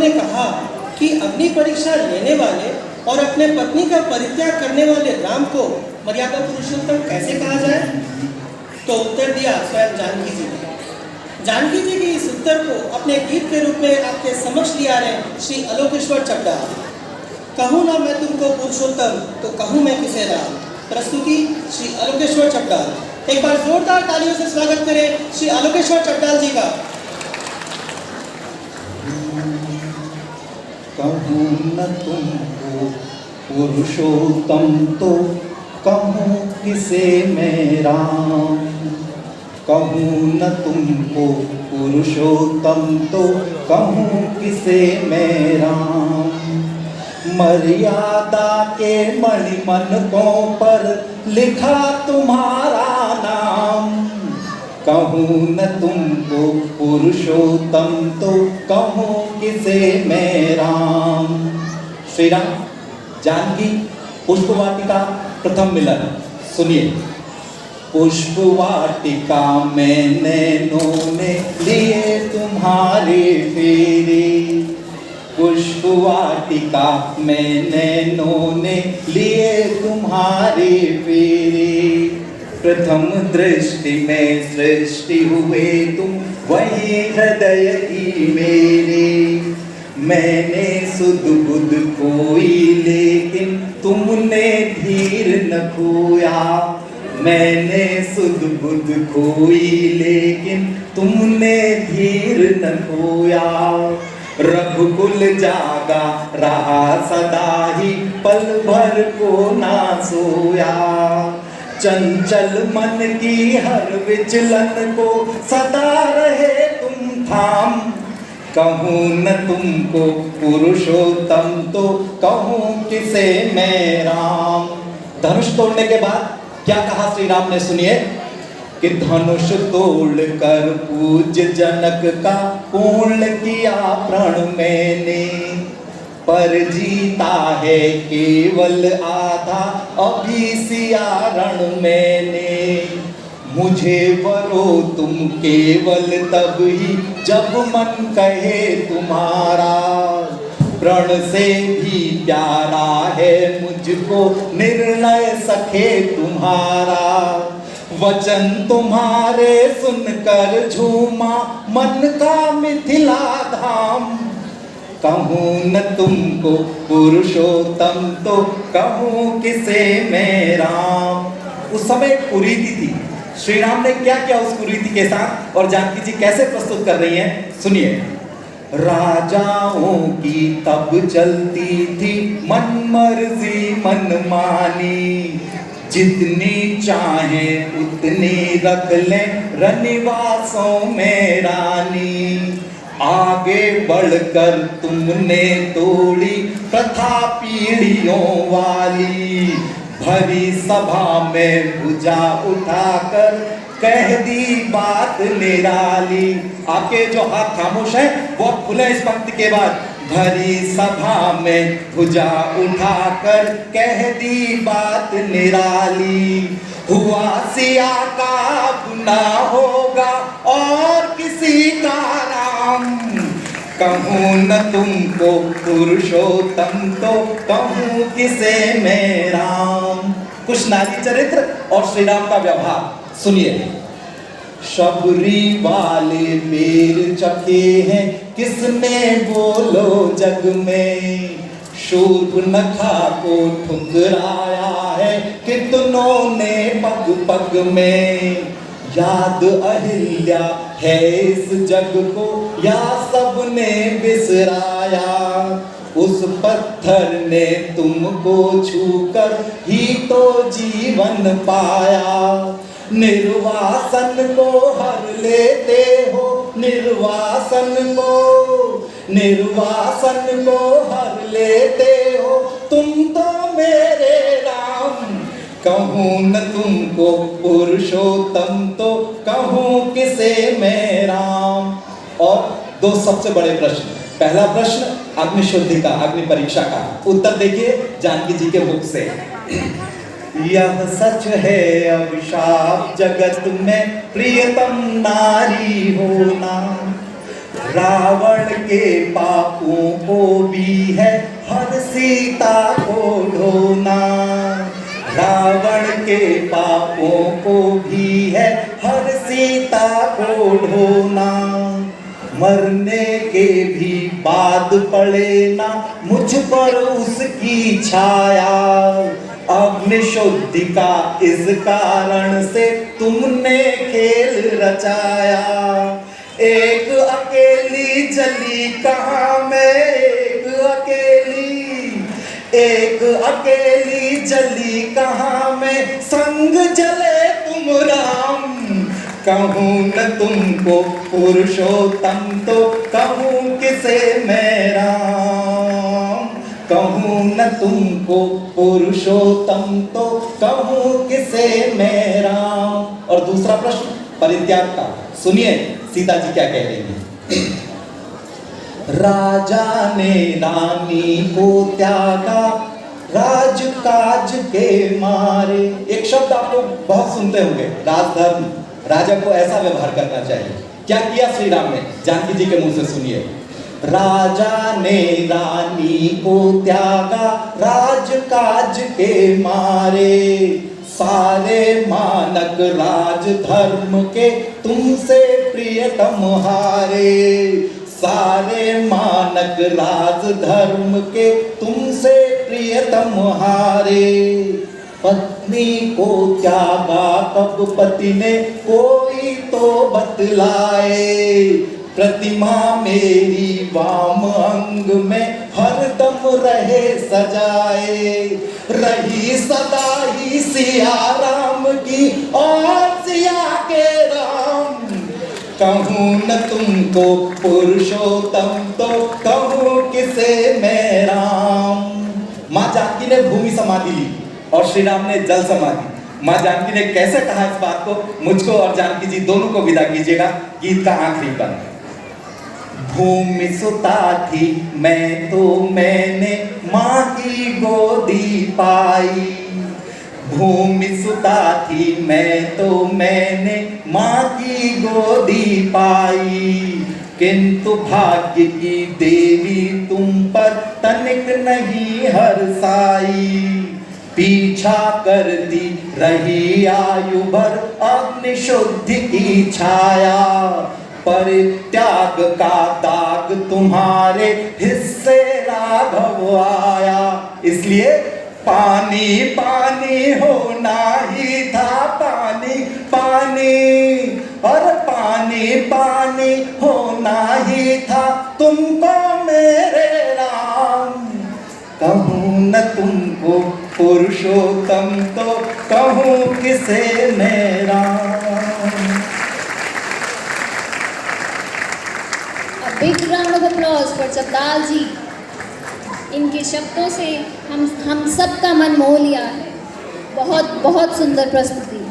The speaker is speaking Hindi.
उन्होंने कहा कि अग्नि परीक्षा लेने वाले और अपने पत्नी का परित्याग करने वाले राम को मर्यादा पुरुषोत्तम कैसे कहा जाए? तो उत्तर दिया स्वयं जानकी जी ने। जानकी जी के इस उत्तर को अपने गीत के रूप में आपके समक्ष लिया रहे श्री आलोकेश्वर चड्ढा। कहूँ ना मैं तुमको पुरुषोत्तम तो कहूँ मैं किसे राम। प्रस्तुति श्री आलोकेश्वर चड्ढा। एक बार जोरदार तालियों से स्वागत करें श्री आलोकेश्वर चड्ढा जी का। कहूँ न तुमको पुरुषोत्तम तो कहूँ किसे मैं राम। कहूँ न तुमको पुरुषोत्तम तो कहूँ किसे मैं राम। मर्यादा के मणिमनकों पर लिखा तुम्हारा नाम। कहूँ न तुमको पुरुषोत्तम तो कहूँ किसे मैं राम। श्री राम जानकी पुष्पवाटिका प्रथम मिलन सुनिए। पुष्पवाटिका में नैनों ने लिए तुम्हारे फेरे। पुष्पवाटिका में नैनों ने लिए तुम्हारे फेरे। प्रथम दृष्टि में सृष्टि हुए तुम वही हृदय ही मेरे। मैंने सुध बुध खोई लेकिन तुमने धीर न खोया। मैंने सुध बुध खोई लेकिन तुमने धीर न खोया। रघुकुल जागा रहा सदा ही पल भर को ना सोया। चंचल मन की हर विचलन को सदा रहे तुम थाम। कहूँ न तुमको पुरुषोत्तम तो कहूँ किसे मैं राम। धनुष तोड़ने के बाद क्या कहा श्री राम ने सुनिए कि धनुष तोड़ कर पूज्य जनक का पूर्ण किया प्रण मैंने। पर जीता है केवल आधा अभी सिया रण मैंने। मुझे वरो तुम केवल तब ही जब मन कहे तुम्हारा। प्रण से भी प्यारा है मुझको निर्णय सखे तुम्हारा। वचन तुम्हारे सुनकर झूमा मन का मिथिला धाम। कहूँ न तुमको पुरुषोत्तम तो कहूँ किसे मैं राम। उस समय एक कुरीति थी। श्री राम ने क्या किया उस कुरीति के साथ और जानकी जी कैसे प्रस्तुत कर रही हैं सुनिए। राजाओं की तब चलती थी मन मर्जी मनमानी। जितनी चाहे उतनी रख लें रनिवासों में रानी। आगे बढ़कर तुमने तोड़ी प्रथा पीढ़ियों वाली। भरी सभा में भुजा उठाकर कह दी बात निराली। आपके जो हाथ खामोश है वो खुले इस पंक्ति के बाद। भरी सभा में भुजा उठाकर कह दी बात निराली। हुआ सिया का गुना होगा और किसी का राम। कहूँ न तुमको पुरुषोत्तम तो कहूँ किसे मैं राम। कुछ नारी चरित्र और श्री राम का व्यवहार सुनिए। शबरी वाले पैर चखे हैं किसने बोलो जग में। शूर्पणखा को ठुकराया है कितनों ने पग पग में। याद अहिल्या है इस जग को या सबने बिसराया। उस पत्थर ने तुमको छूकर ही तो जीवन पाया। निर्वासन को हर लेते हो निर्वासन को हर लेते हो तुम तो मेरे राम। कहूँ न तुमको पुरुषोत्तम तो कहूँ किसे मैं राम। और दो सबसे बड़े प्रश्न। पहला प्रश्न अग्निशुद्धि का, अग्नि परीक्षा का। उत्तर देखिए जानकी जी के मुख से। यह सच है अभिशाप जगत में प्रियतम नारी होना। रावण के पापों को भी है हर सीता को ढोना, रावण के पापों को भी है हर सीता को ढोना। मरने के भी बाद पड़े ना मुझ पर उसकी छाया, अग्निशुद्धि का इस कारण से तुमने खेल रचाया। एक अकेली जली कहाँ मैं, एक अकेली जली कहाँ मैं, संग जले तुम राम। कहूँ न तुमको पुरुषोत्तम तो कहूँ किसे मैं राम, कहूँ न तुमको पुरुषोत्तम तो कहूँ किसे मैं राम। और दूसरा प्रश्न परित्याग का, सुनिए सीता जी क्या कह रही है। राजा ने रानी को त्यागा राजकाज के मारे। एक शब्द आप लोग बहुत सुनते होंगे, राजधर्म। राजा को ऐसा व्यवहार करना चाहिए। क्या किया श्री राम ने, जानकी जी के मुंह से सुनिए। राजा ने रानी को त्यागा राजकाज के मारे, सारे मानक राजधर्म के तुमसे प्रियतम हारे, सारे मानक राजधर्म के तुमसे प्रियतम हारे। पत्नी को त्यागा कब पति ने कोई तो बतलाए, प्रतिमा मेरी वाम अंग में हरदम रहे सजाए, रही सदा ही सिया राम की और सिया के राम। कहूँ न तुमको पुरुषोत्तम तो कहूँ किसे मैं राम। माँ जानकी ने भूमि समाधि ली और श्री राम ने जल समाधि। माँ जानकी ने कैसे कहा इस बात को, मुझको और जानकी जी दोनों को विदा कीजिएगा। गीत का आखिरी पद। भूमि सुता थी मैं तो मैंने माँ की गोदी पाई, भूमि सुता थी मैं तो मैंने माँ की गोदी पाई, किंतु भाग्य की देवी तुम पर तनिक नहीं हर्षाई। पीछा करती रही आयु भर अग्निशुद्धि की छाया, परित्याग का दाग तुम्हारे हिस्से राघव आया। इसलिए पानी पानी होना ही था, पानी पानी, और पानी पानी होना ही था तुमको मेरे राम। कहूँ न तुमको पुरुषोत्तम तो कहूँ किसे मैं Ram. A big round of applause for चपदाल जी। इनके शब्दों से हम सब का मन मोह लिया है। बहुत बहुत सुंदर प्रस्तुति।